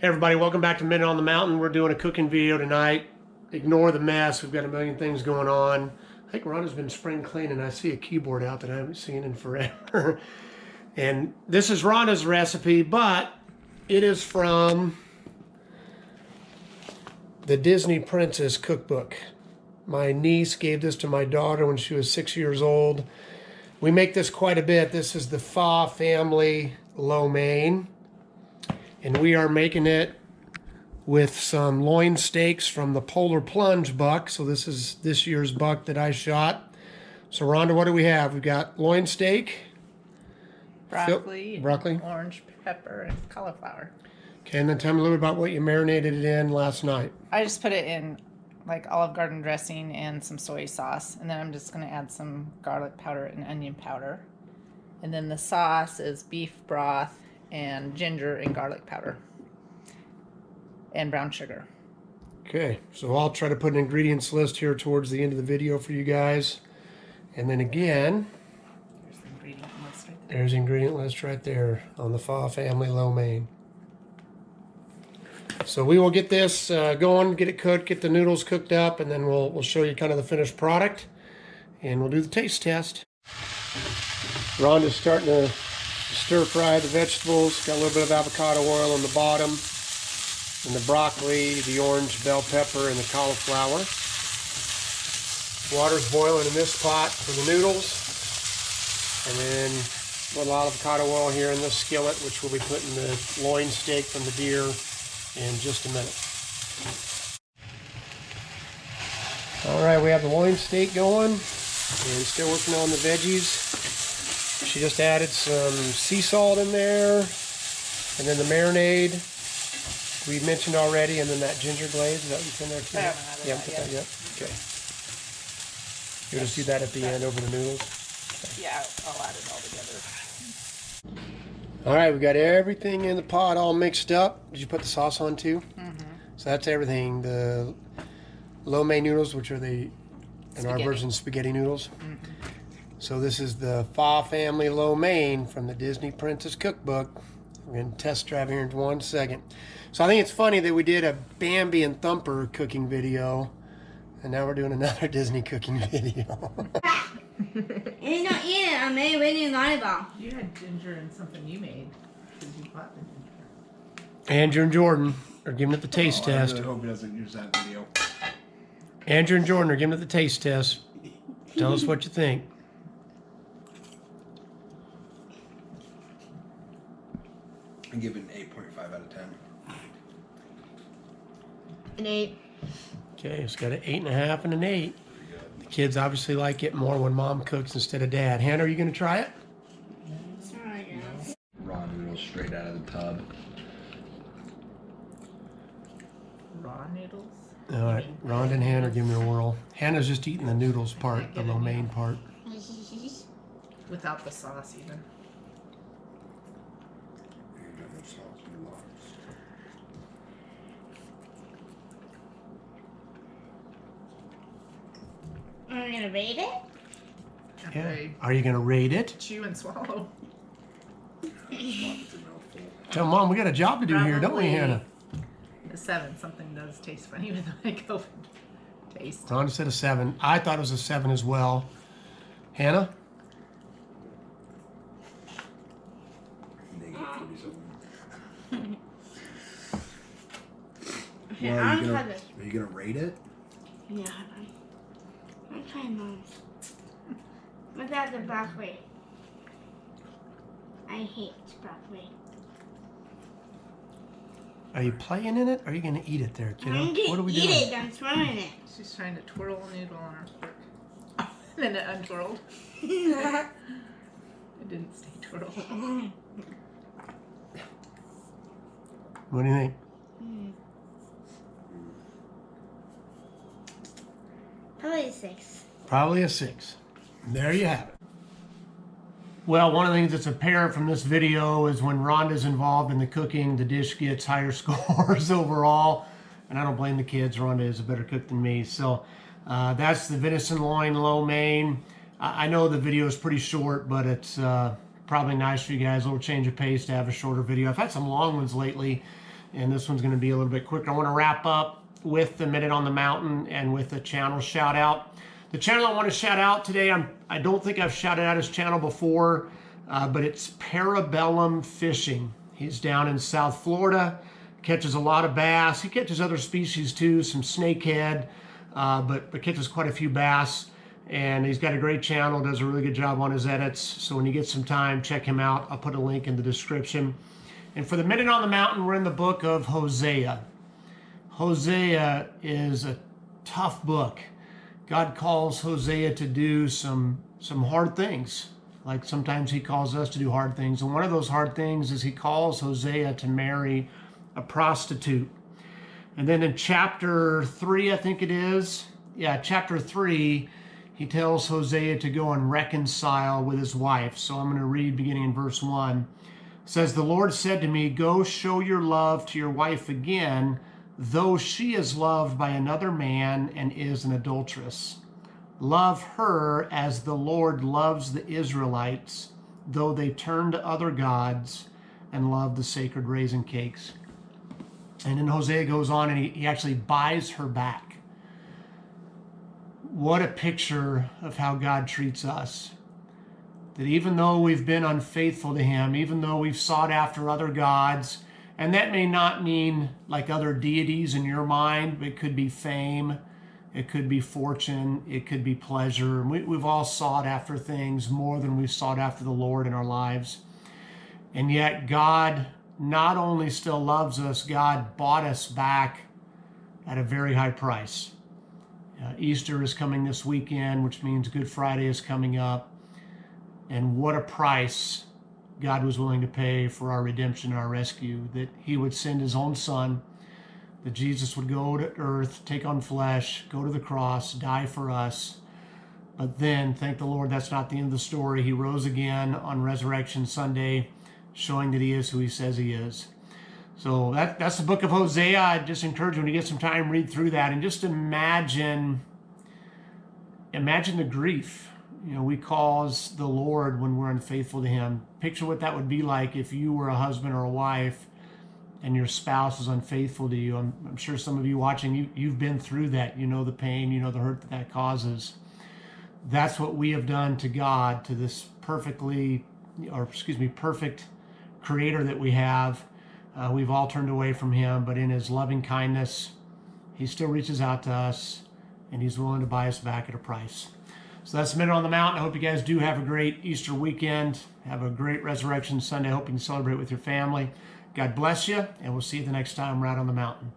Hey everybody, welcome back to Minute on the Mountain. We're doing a cooking video tonight. Ignore the mess, we've got a million things going on. I think Rhonda's been spring cleaning. I see a keyboard out that I haven't seen in forever. And this is Rhonda's recipe, but it is from the Disney Princess cookbook. My niece gave this to my daughter when she was 6 years old. We make this quite a bit. This is the Pho family lo mein. And we are making it with some loin steaks from the Polar Plunge buck. So this is this year's buck that I shot. So Rhonda, what do we have? We've got loin steak, broccoli, broccoli, orange pepper, and cauliflower. Okay, and then tell me a little bit about what you marinated it in last night. I just put it in like Olive Garden dressing and some soy sauce. And then I'm just going to add some garlic powder and onion powder. And then the sauce is beef broth and ginger and garlic powder and brown sugar. Okay, so I'll try to put an ingredients list here towards the end of the video for you guys. And then again, there's the ingredient list right there on the Pho family lo mein. So we will get this going, get it cooked, get the noodles cooked up, and then we'll show you kind of the finished product, and we'll do the taste test. Rhonda's starting to stir fry the vegetables. Got a little bit of avocado oil on the bottom, and the broccoli, the orange bell pepper, and the cauliflower. Water's boiling in this pot for the noodles, and then a little avocado oil here in this skillet, which we'll be putting the loin steak from the deer in just a minute. All right, we have the loin steak going, and still working on the veggies. She just added some sea salt in there, and then the marinade we mentioned already, and then that ginger glaze. Is that what's in there too? I haven't added You haven't put that yet? Okay. You'll just do that at the end over the noodles? Okay. Yeah, I'll add it all together. All right, we got everything in the pot all mixed up. Did you put the sauce on too? Mm-hmm. So that's everything. The lo mein noodles, which are the, in our version, spaghetti noodles. Mm-hmm. So this is the Pho family lo mein from the Disney Princess cookbook. We're going to test drive here in 1 second. So I think it's funny that we did a Bambi and Thumper cooking video, and now we're doing another Disney cooking video. You don't eat it. I made really volleyball. You had ginger in something you made because you bought the ginger. Andrew and Jordan are giving it the taste test. I really hope he doesn't use that video. Andrew and Jordan are giving it the taste test. Tell us what you think. I give it an 8.5 out of 10. An 8. Okay, it's got an 8.5 and an 8. The kids obviously like it more when mom cooks instead of dad. Hannah, are you going to try it? Raw noodles straight out of the tub. Raw noodles? All right, Rhonda and Hannah are giving it a whirl. Hannah's just eating the noodles part, the lo mein part. Without the sauce even. Are you gonna rate it? Yeah. Are you going to rate it? Chew and swallow. Tell Mom we got a job to do here, don't we, Hannah? A 7. Something does taste funny when I go taste. Rhonda said a 7. I thought it was a 7 as well. Hannah? Okay, Well, I'll try this. Are you gonna rate it? Yeah, I'm trying mine. Without the broccoli. I hate broccoli. Are you playing in it? Or are you going to eat it there, kiddo? I'm What are we gonna eat doing? it. I'm trying it. She's trying to twirl a noodle on her fork. And then it untwirled. It didn't stay twirled. What do you think? Probably a 6. Probably a 6. There you have it. Well, one of the things that's apparent from this video is when Rhonda's involved in the cooking, the dish gets higher scores overall. And I don't blame the kids. Rhonda is a better cook than me. So that's the venison loin lo mein. I know the video is pretty short, but it's probably nice for you guys. A little change of pace to have a shorter video. I've had some long ones lately. and this one's going to be a little bit quicker. I want to wrap up with the Minute on the Mountain and with a channel shout out. The channel I want to shout out today, I don't think I've shouted out his channel before, but it's Parabellum Fishing. He's down in South Florida, catches a lot of bass. He catches other species too, some snakehead, but catches quite a few bass. And he's got a great channel, does a really good job on his edits. So when you get some time, check him out. I'll put a link in the description. And for the Minute on the Mountain, we're in the book of Hosea. Hosea is a tough book. God calls Hosea to do some hard things. Like sometimes he calls us to do hard things. And one of those hard things is he calls Hosea to marry a prostitute. And then in chapter 3, I think it is. Yeah, chapter 3, he tells Hosea to go and reconcile with his wife. So I'm going to read beginning in verse 1. It says, "The Lord said to me, go show your love to your wife again, though she is loved by another man and is an adulteress. Love her as the Lord loves the Israelites, though they turn to other gods and love the sacred raisin cakes." And then Hosea goes on and he actually buys her back. What a picture of how God treats us. That even though we've been unfaithful to him, even though we've sought after other gods, and that may not mean like other deities in your mind, but it could be fame, it could be fortune, it could be pleasure. We've all sought after things more than we've sought after the Lord in our lives. And yet God not only still loves us, God bought us back at a very high price. Easter is coming this weekend, which means Good Friday is coming up. And what a price God was willing to pay for our redemption and our rescue, that he would send his own son, that Jesus would go to earth, take on flesh, go to the cross, die for us. But then, thank the Lord, that's not the end of the story. He rose again on Resurrection Sunday, showing that he is who he says he is. So that's the book of Hosea. I just encourage you when you get some time, read through that and just imagine the grief, we cause the Lord when we're unfaithful to him. Picture what that would be like if you were a husband or a wife and your spouse is unfaithful to you. I'm sure some of you watching, you've been through that. You know the pain, you know the hurt that causes. That's what we have done to God, to this perfect creator that we have. We've all turned away from him, but in his loving kindness, he still reaches out to us, and he's willing to buy us back at a price. So that's the Minute on the Mountain. I hope you guys do have a great Easter weekend. Have a great Resurrection Sunday. I hope you can celebrate with your family. God bless you, and we'll see you the next time right on the mountain.